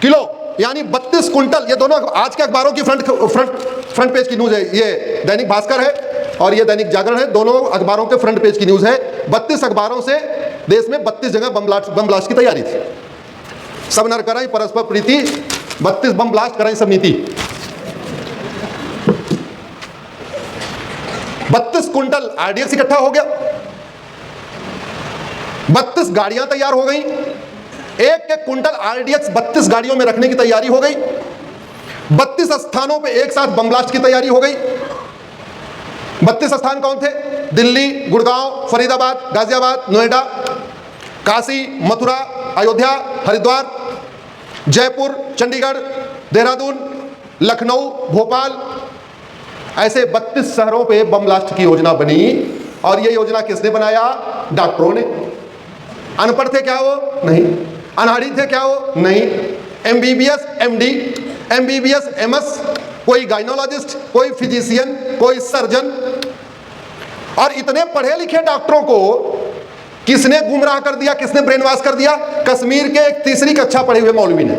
Kilo, यानी 32 quintal. ये दोनों आज के अखबारों की फ्रंट पेज की न्यूज है। ये दैनिक भास्कर है और ये दैनिक जागरण है, दोनों अखबारों के फ्रंट पेज की न्यूज है। 32 अखबारों से देश में 32 जगह बम ब्लास्ट की तैयारी थी। सब नर कराई परस्पर प्रीति, 32 बम ब्लास्ट कराई सब नीति। 32 कुंटल आरडीएक्स इकट्ठा हो गया, 32 गाड़ियां तैयार हो गई, एक एक कुंटल आरडीएक्स 32 गाड़ियों में रखने की तैयारी हो गई। 32 स्थानों पे एक साथ बम ब्लास्ट की तैयारी हो गई। 32 स्थान कौन थे? दिल्ली, गुड़गांव, फरीदाबाद, गाजियाबाद, नोएडा, काशी, मथुरा, अयोध्या, हरिद्वार, जयपुर, चंडीगढ़, देहरादून, लखनऊ, भोपाल, ऐसे 32 शहरों पे बम ब्लास्ट की योजना बनी। और ये योजना किसने बनाया? डॉक्टरों ने। अनपढ़ थे क्या वो? नहीं। अनाड़ी थे क्या वो? नहीं। एमबीबीएस, एमडी, एमबीबीएस, एमएस, कोई गाइनोलॉजिस्ट, कोई फिजिशियन, कोई सर्जन। और इतने पढ़े लिखे डॉक्टरों को किसने गुमराह कर दिया, किसने ब्रेन वॉश कर दिया? कश्मीर के एक तीसरी कक्षा पढ़े हुए मौलवी ने।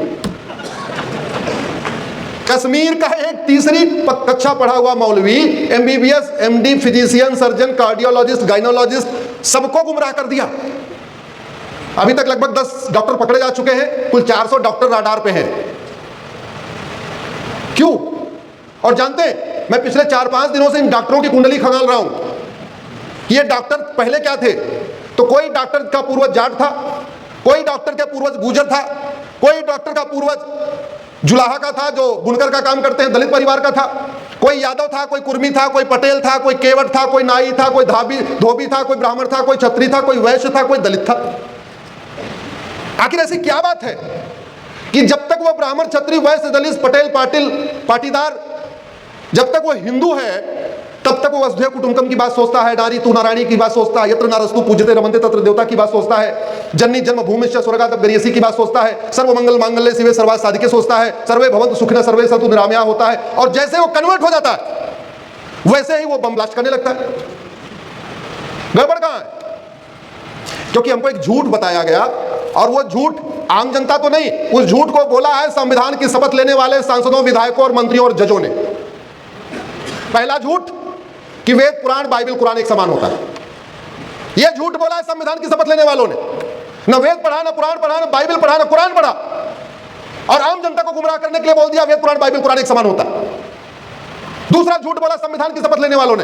कश्मीर का एक तीसरी कक्षा पढ़ा हुआ मौलवी MBBS, MD, physician, surgeon, cardiologist, gynaecologist सबको गुमराह कर दिया। अभी तक लगभग 10 डॉक्टर पकड़े जा चुके हैं, कुल 400 डॉक्टर राडार पे हैं। क्यों? और जानते हैं, मैं पिछले 4-5 दिनों से इन डॉक्टरों की कुंडली खंगाल रहा हूं कि ये डॉक्टर पहले क्या थे। तो कोई डॉक्टर का पूर्वज जाट था, कोई डॉक्टर का पूर्वज गुर्जर था, कोई डॉक्टर का पूर्वज जुलाहा का था जो बुनकर का काम करते हैं, दलित परिवार का था, कोई यादव था, कोई कुर्मी था, कोई पटेल था, कोई केवट था, कोई नाई था, कोई धोबी था, कोई ब्राह्मण था, कोई क्षत्रिय था, कोई वैश्य था, कोई दलित था। आखिर ऐसी क्या बात है कि जब तक वो ब्राह्मण, क्षत्रिय, वैश्य, दलित, पटेल, पाटीदार जब तक वो हिंदू है तब तक वो वसुधैव कुटुंबकम की बात सोचता है, नारी तू नारायणी की बात सोचता है, यत्र नारस्तु पूज्यते रमन्ते तत्र देवता की बात सोचता है, जननी जन्मभूमिश्च स्वर्गात् गरीयसी की बात सोचता है, सर्वमंगल मांगल्ये शिवे सर्वार्थ साधिके सोचता है, सर्वे भवन्तु सुखिनः सर्वे सन्तु निरामया होता है। और जैसे वो कन्वर्ट हो जाता है वैसे ही वो बम ब्लास्ट करने लगता है। गड़बड़ कहां है? क्योंकि हमको एक झूठ बताया गया और वो झूठ आम जनता तो नहीं, उस झूठ को बोला है संविधान की शपथ लेने वाले सांसदों, विधायकों और मंत्रियों और जजों ने। पहला झूठ कि वेद, पुराण, बाइबल, कुरान एक समान होता है। यह झूठ बोला है संविधान की शपथ लेने वालों ने। न वेद पढ़ा, न पुराण पढ़ा, न बाइबल पढ़ा, न कुरान पढ़ा, और आम जनता को गुमराह करने के लिए बोल दिया वेद, पुराण, बाइबल, कुरान एक समान होता है। दूसरा झूठ बोला संविधान की शपथ लेने वालों ने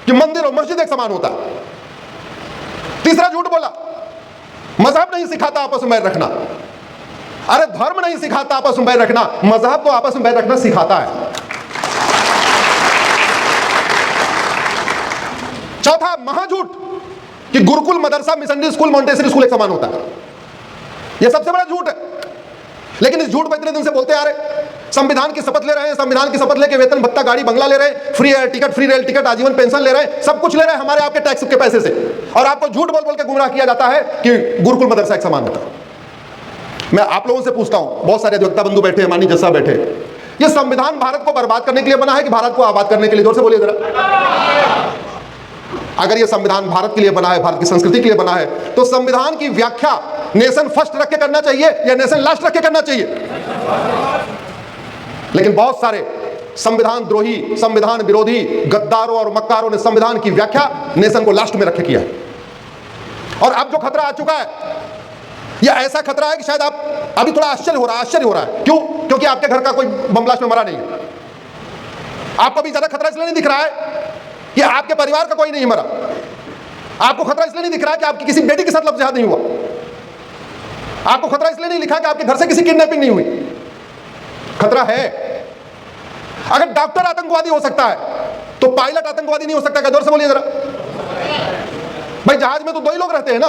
कि मंदिर और मस्जिद एक समान होता है। तीसरा झूठ बोला मजहब नहीं सिखाता आपस में बैर रखना। अरे धर्म नहीं सिखाता आपस में बैर रखना, मजहब तो आपस में बैर रखना सिखाता है। चौथा महाझूठ कि गुरुकुल, मदरसा, मिशनरी स्कूल, मॉन्टेसरी स्कूल एक समान होता है। यह सबसे बड़ा झूठ है। लेकिन इस झूठ पर इतने दिन से बोलते आ रहे। संविधान की शपथ ले रहे हैं, संविधान की शपथ लेके वेतन भत्ता, गाड़ी बंगला ले रहे हैं, free air ticket, free rail ticket, आजीवन पेंशन ले रहे हैं, सब कुछ ले रहे हैं हमारे आपके टैक्स के पैसे से। और आपको झूठ बोल बोल के गुमराह किया जाता है कि गुरुकुल मदरसा एक समान होता है। मैं आप लोगों से पूछता हूं, बहुत सारे अधिवक्ता बंधु बैठे, मानी जज साहब बैठे, ये संविधान भारत को बर्बाद करने के लिए बना है कि भारत को आबाद करने के लिए? जोर से बोलिए जरा। अगर ये संविधान भारत के लिए बना है, भारत की संस्कृति के लिए बना है, तो संविधान की व्याख्या नेशन फर्स्ट रख के करना चाहिए या नेशन लास्ट रख के करना चाहिए? लेकिन बहुत सारे संविधान द्रोही, संविधान विरोधी गद्दारों और मक्कारों ने संविधान की व्याख्या नेशन को लास्ट में रख के किया है। और अब जो खतरा आ चुका है, यह ऐसा खतरा है कि शायद आप अभी थोड़ा आश्चर्य हो रहा है। क्यों? क्योंकि आपके घर का कोई बम ब्लास्ट में मरा नहीं है। आपको अभी ज्यादा खतरा इसलिए नहीं दिख रहा है कि आपके परिवार का कोई नहीं मरा। आपको खतरा इसलिए नहीं दिख रहा कि आपकी किसी बेटी के साथ लफ्ज़ जिहाद नहीं हुआ। आपको खतरा इसलिए नहीं लिखा कि आपके घर से किसी किडनैपिंग नहीं हुई। खतरा है। अगर डॉक्टर आतंकवादी हो सकता है तो पायलट आतंकवादी नहीं हो सकता क्या? जोर से बोलिए जरा। भाई जहाज में तो 2 ही लोग रहते हैं ना,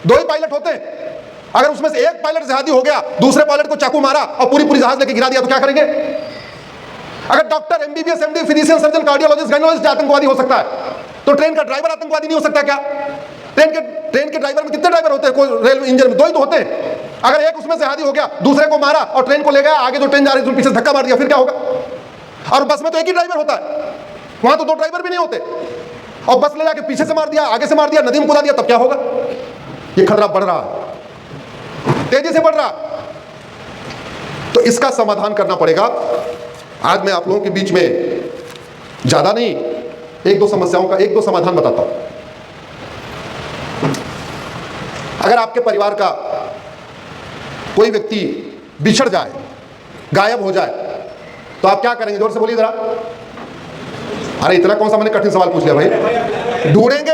2 ही पायलट होते हैं। अगर उसमें से एक पायलट जिहादी हो गया, दूसरे पायलट को चाकू मारा और पूरी जहाज लेके गिरा दिया तो क्या करेंगे? अगर doctor, MBBS, MD, physician, surgeon, cardiologist, gynaecologist आतंकवादी हो सकता है तो ट्रेन का ड्राइवर आतंकवादी नहीं हो सकता क्या? ट्रेन के ड्राइवर में कितने ड्राइवर होते हैं? कोई रेलवे इंजन में 2 ही तो होते हैं। अगर एक उसमें से हादी हो गया, दूसरे को मारा और ट्रेन को ले गया, आगे जो ट्रेन जा रही है उसमें पीछे धक्का मार दिया, फिर क्या होगा? और बस में तो एक ही ड्राइवर होता है, वहां तो 2 ड्राइवर भी नहीं होते। और बस ले जाके पीछे से मार दिया, आगे से मार दिया, नदी में कूदा दिया, तब क्या होगा? ये खतरा बढ़ रहा है, तेजी से बढ़ रहा। इसका समाधान करना पड़ेगा। आज मैं आप लोगों के बीच में ज्यादा नहीं, एक दो समस्याओं का एक दो समाधान बताता हूं। अगर आपके परिवार का कोई व्यक्ति बिछड़ जाए, गायब हो जाए, तो आप क्या करेंगे? जोर से बोलिए जरा। अरे इतना कौन सा मैंने कठिन सवाल पूछ लिया भाई? ढूंढेंगे।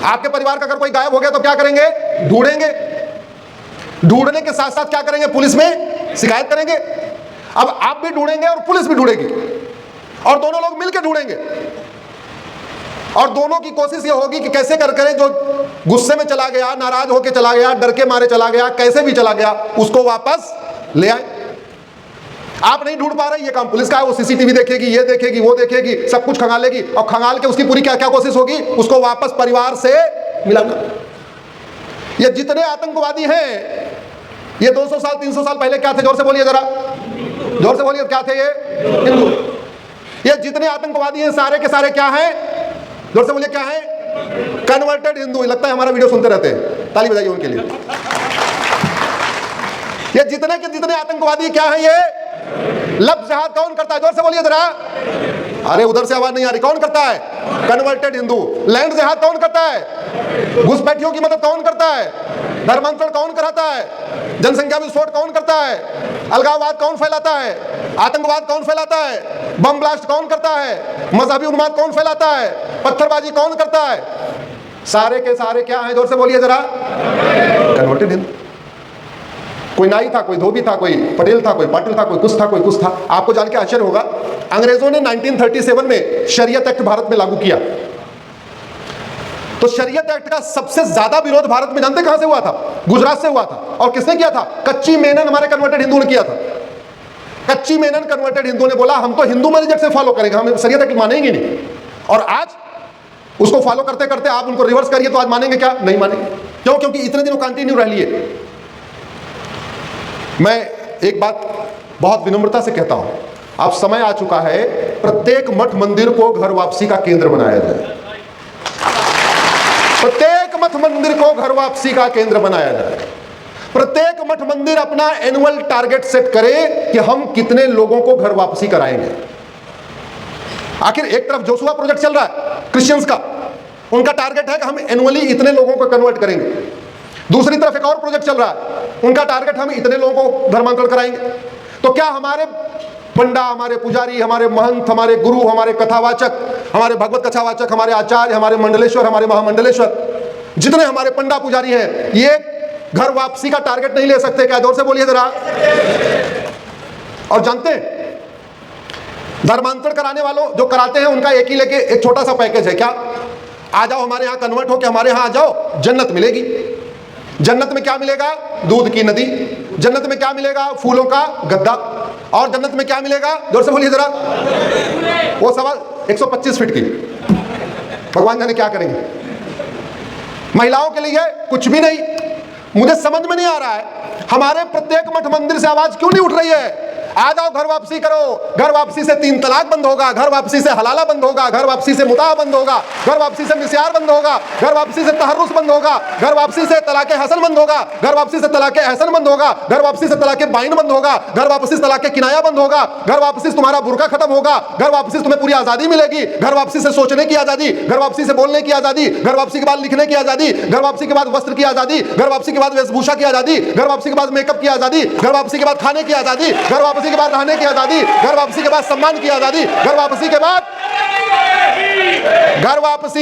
आपके परिवार का अगर कोई गायब हो गया तो क्या करेंगे? ढूंढेंगे। ढूंढने के साथ साथ क्या करेंगे? पुलिस में शिकायत करेंगे। अब आप भी ढूंढेंगे और पुलिस भी ढूंढेगी, और दोनों लोग मिलकर ढूंढेंगे, और दोनों की कोशिश ये होगी कि कैसे कर करें जो गुस्से में चला गया, नाराज होकर चला गया, डर के मारे चला गया, कैसे भी चला गया, उसको वापस ले आए। आप नहीं ढूंढ पा रहे, ये काम पुलिस का है। वो सीसीटीवी देखेगी, ये देखेगी, वो देखेगी, सब कुछ खंगालेगी, और खंगाल के उसकी पूरी क्या क्या कोशिश होगी? उसको वापस परिवार से मिलाना। ये जितने आतंकवादी हैं, ये 200 साल 300 साल पहले क्या थे? जोर से बोलिए जरा, जोर से बोलिए, क्या थे ये? हिंदू। ये जितने आतंकवादी हैं सारे के सारे क्या हैं? जोर से बोलिए, क्या है? कन्वर्टेड हिंदू। लगता है हमारा वीडियो सुनते रहते हैं, ताली बजाइए उनके लिए। ये जितने के जितने आतंकवादी क्या है? ये लफ्ज़ जिहाद कौन करता है? जोर से बोलिए जरा। अरे उधर से आवाज नहीं आ रही। कौन करता है? कन्वर्टेड हिंदू। लैंड जिहाद कौन करता है? घुसपैठियों की मदद कौन करता है? धर्मांतरण कौन कराता है? जनसंख्या विस्फोट कौन करता है? अलगाववाद कौन फैलाता है? आतंकवाद कौन फैलाता है? बम ब्लास्ट कौन करता है? मजहबी उन्माद कौन फैलाता है? पत्थरबाजी कौन करता है? सारे के सारे क्या हैं? जोर से बोलिए जरा। कन्वर्टेड हिंदू। कोई नाई था, कोई धोबी था, कोई पटेल था, कोई पाटिल था, कोई कुछ था, कोई कुछ था। आपको जान के आश्चर्य होगा, अंग्रेजों ने 1937 में शरीयत एक्ट भारत में लागू किया। तो शरीयत एक्ट का सबसे ज्यादा विरोध भारत में जानते कहां से हुआ था? गुजरात से हुआ था। और किसने किया था? कच्ची मेनन हमारे कन्वर्टेड हिंदू ने किया था। कच्ची मेनन कन्वर्टेड हिंदू ने बोला हम तो हिंदू मर्जी से फॉलो करेंगे, हम शरीयत एक्ट मानेंगे नहीं। और आज उसको फॉलो करते करते आप उनको रिवर्स करिए तो आज मानेंगे क्या? नहीं मानेंगे। क्यों? क्योंकि इतने दिनों कंटिन्यू रह लिए। मैं एक बात बहुत विनम्रता से कहता हूं, अब समय आ चुका है प्रत्येक मठ मंदिर को घर वापसी का केंद्र बनाया जाए। प्रत्येक मठ मंदिर को घर वापसी का केंद्र बनाया जाए। प्रत्येक मठ मंदिर अपना एनुअल टारगेट सेट करे कि हम कितने लोगों को घर वापसी कराएंगे। आखिर एक तरफ जोशुआ प्रोजेक्ट चल रहा है क्रिश्चियंस का, उनका टारगेट है कि हम एनुअली इतने लोगों को कन्वर्ट करेंगे। दूसरी तरफ एक और प्रोजेक्ट चल रहा है, उनका टारगेट हम इतने लोगों को धर्मांतरण कराएंगे। तो क्या हमारे पंडा, हमारे पुजारी, हमारे महंत, हमारे गुरु, हमारे कथावाचक, हमारे भगवत कथावाचक, हमारे आचार्य, हमारे मंडलेश्वर, हमारे महामंडलेश्वर, जितने हमारे पंडा पुजारी हैं, ये घर वापसी का टारगेट नहीं ले सकते क्या? जोर से बोलिए जरा। और जानते हैं धर्मांतरण कराने वालों जो कराते हैं उनका एक ही लेके एक छोटा सा पैकेज है। क्या? आ जाओ हमारे यहाँ कन्वर्ट होके हमारे यहाँ आ जाओ, जन्नत मिलेगी। जन्नत में क्या मिलेगा? दूध की नदी। जन्नत में क्या मिलेगा? फूलों का गद्दा। और जन्नत में क्या मिलेगा? जोर से बोलिए जरा। वो सवाल 125 फीट की, भगवान जाने क्या करेंगे। महिलाओं के लिए कुछ भी नहीं। मुझे समझ में नहीं आ रहा है हमारे प्रत्येक मठ मंदिर से आवाज क्यों नहीं उठ रही है? आ जाओ घर वापसी करो। घर वापसी से 3 तलाक बंद होगा, घर वापसी से हलाला बंद होगा, घर वापसी से मुताह बंद होगा, घर वापसी से मिस्यार बंद होगा, घर वापसी से तहर्रुस बंद होगा, घर वापसी से तलाके हसन बंद होगा, घर वापसी से तलाके अहसन बंद होगा, घर वापसी से तलाके बाइन बंद होगा, घर वापसी से तलाके किनाया बंद होगा, घर वापसी से तुम्हारा बुर्का खत्म होगा, घर वापसी से तुम्हें पूरी आजादी मिलेगी, घर वापसी से सोचने की आजादी, घर वापसी से बोलने की आजादी, घर वापसी के बाद लिखने की आजादी, घर वापसी के बाद वस्त्र की आजादी, घर वापसी के बाद वेशभूषा की आजादी, घर वापसी के बाद मेकअप की आजादी, घर वापसी के बाद खाने की आजादी, घर वापसी के बाद रहने की आजादी, घर वापसी के बाद सम्मान की आजादी, घर वापसी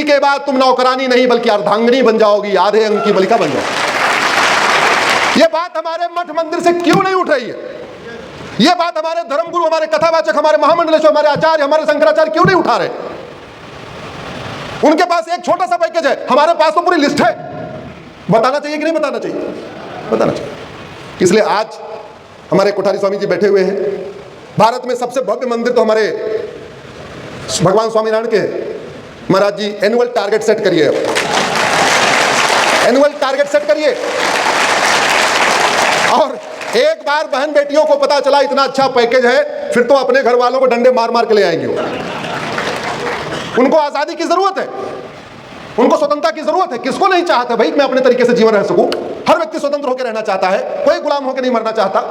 के बाद तुम नौकरानी नहीं बल्कि अर्धांगिनी बन जाओगी, आधे अंग की मलिका बन जाओगी। ये बात हमारे मठ मंदिर से क्यों नहीं उठ रही है? ये बात हमारे धर्मगुरु, हमारे कथावाचक, हमारे महामंडलेश्वर, हमारे आचार्य, हमारे शंकराचार्य क्यों नहीं उठा रहे? उनके पास एक छोटा सा पैकेज है, हमारे पास तो पूरी लिस्ट है। बताना चाहिए कि नहीं बताना चाहिए? बताना चाहिए। इसलिए आज हमारे कोठारी स्वामी जी बैठे हुए हैं। भारत में सबसे भव्य मंदिर तो हमारे भगवान स्वामीनारायण के हैं। महाराज जी एनुअल टारगेट सेट करिए, एनुअल टारगेट सेट करिए। और एक बार बहन बेटियों को पता चला इतना अच्छा पैकेज है, फिर तो अपने घर वालों को डंडे मार मार के ले आएंगे। उनको आजादी की जरूरत है। उनको स्वतंत्रता की जरूरत है। किसको नहीं चाहता भाई मैं अपने तरीके से जीवन रह सकूं? हर व्यक्ति स्वतंत्र होकर रहना चाहता है, कोई गुलाम होकर नहीं मरना चाहता।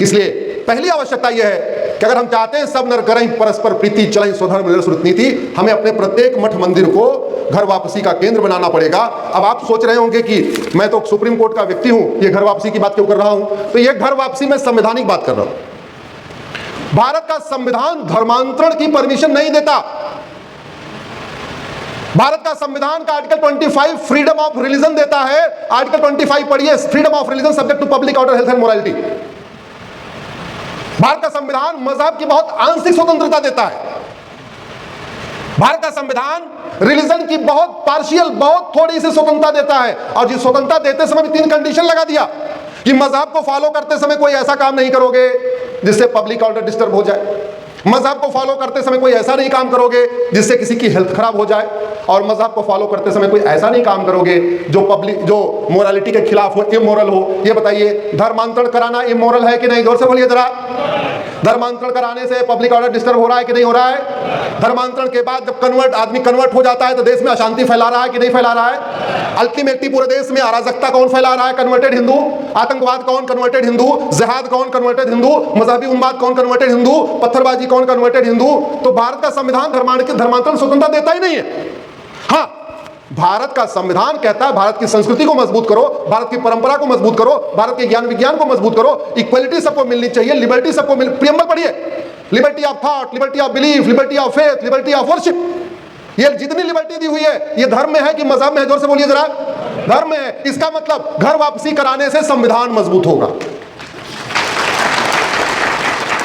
इसलिए पहली आवश्यकता यह है कि अगर हम चाहते हैं सब नर करें परस्पर प्रीति चलें स्वधर्म निरसुत नीति, हमें अपने प्रत्येक मठ मंदिर को घर वापसी का केंद्र बनाना पड़ेगा। अब आप सोच रहे होंगे कि मैं तो सुप्रीम कोर्ट का व्यक्ति हूं, ये घर वापसी की बात क्यों कर रहा हूं? तो ये घर वापसी में संवैधानिक बात कर रहा हूं। भारत का संविधान धर्मांतरण की परमिशन नहीं देता। भारत का संविधान का आर्टिकल 25 फ्रीडम ऑफ रिलीजन देता है। आर्टिकल 25 पढ़िए, freedom of religion subject to public order, health and morality. Bharat का संविधान मजहब की बहुत आंशिक स्वतंत्रता देता है। भारत का संविधान रिलीजन की बहुत पार्शियल, बहुत थोड़ी सी स्वतंत्रता देता है। और जिस स्वतंत्रता देते समय भी 3 कंडीशन लगा दिया कि मजहब को फॉलो करते समय कोई ऐसा काम नहीं करोगे जिससे पब्लिक ऑर्डर डिस्टर्ब हो जाए, मजहब को फॉलो करते समय कोई ऐसा नहीं काम करोगे जिससे किसी की हेल्थ खराब हो जाए, और मजहब को फॉलो करते समय कोई ऐसा नहीं काम करोगे जो मोरालिटी के खिलाफ हो, इमोरल हो। ये बताइए, धर्मांतरण कराना इमोरल है कि नहीं? जोर से बोलिए जरा। धर्मांतरण कराने से पब्लिक ऑर्डर डिस्टर्ब हो रहा है कि नहीं हो रहा है? धर्मांतरण के बाद जब आदमी कन्वर्ट हो जाता है तो देश में अशांति फैला रहा है कि नहीं फैला रहा है? अल्टीमेटली पूरे देश में अराजकता कौन फैला रहा है? कन्वर्टेड हिंदू। आतंकवाद कौन? कन्वर्टेड हिंदू। जिहाद कौन? कन्वर्टेड हिंदू। मजहबी उन्माद कौन? कन्वर्टेड हिंदू। पत्थरबाजी कौन? कन्वर्टेड हिंदू। तो भारत का संविधान धर्मांतरण स्वतंत्रता देता ही नहीं है। हाँ, भारत का संविधान कहता है भारत की संस्कृति को मजबूत करो, भारत की परंपरा को मजबूत करो, भारत के ज्ञान विज्ञान को मजबूत करो, इक्वलिटी सबको मिलनी चाहिए, लिबर्टी सबको मिल। प्रियम्बल पढ़िए, liberty of thought, liberty of belief, liberty of faith, liberty of worship. ये जितनी लिबर्टी दी हुई है, ये धर्म में है कि मजहब में है? जोर से बोलिए जरा। धर्म में है। इसका मतलब घर वापसी कराने से संविधान मजबूत होगा।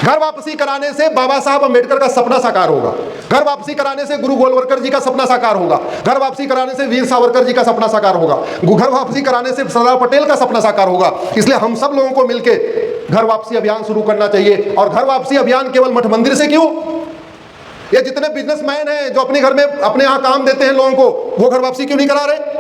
घर वापसी कराने से बाबा साहब अंबेडकर का सपना साकार होगा। घर वापसी कराने से गुरु गोलवलकर जी का सपना साकार होगा। घर वापसी कराने से वीर सावरकर जी का सपना साकार होगा। घर वापसी कराने से सरदार पटेल का सपना साकार होगा। इसलिए हम सब लोगों को मिलकर घर वापसी अभियान शुरू करना चाहिए। और घर वापसी अभियान केवल मठ मंदिर से क्यों? ये जितने बिजनेसमैन हैं जो अपने घर में अपने यहाँ काम देते हैं लोगों को, वो घर वापसी क्यों नहीं करा रहे?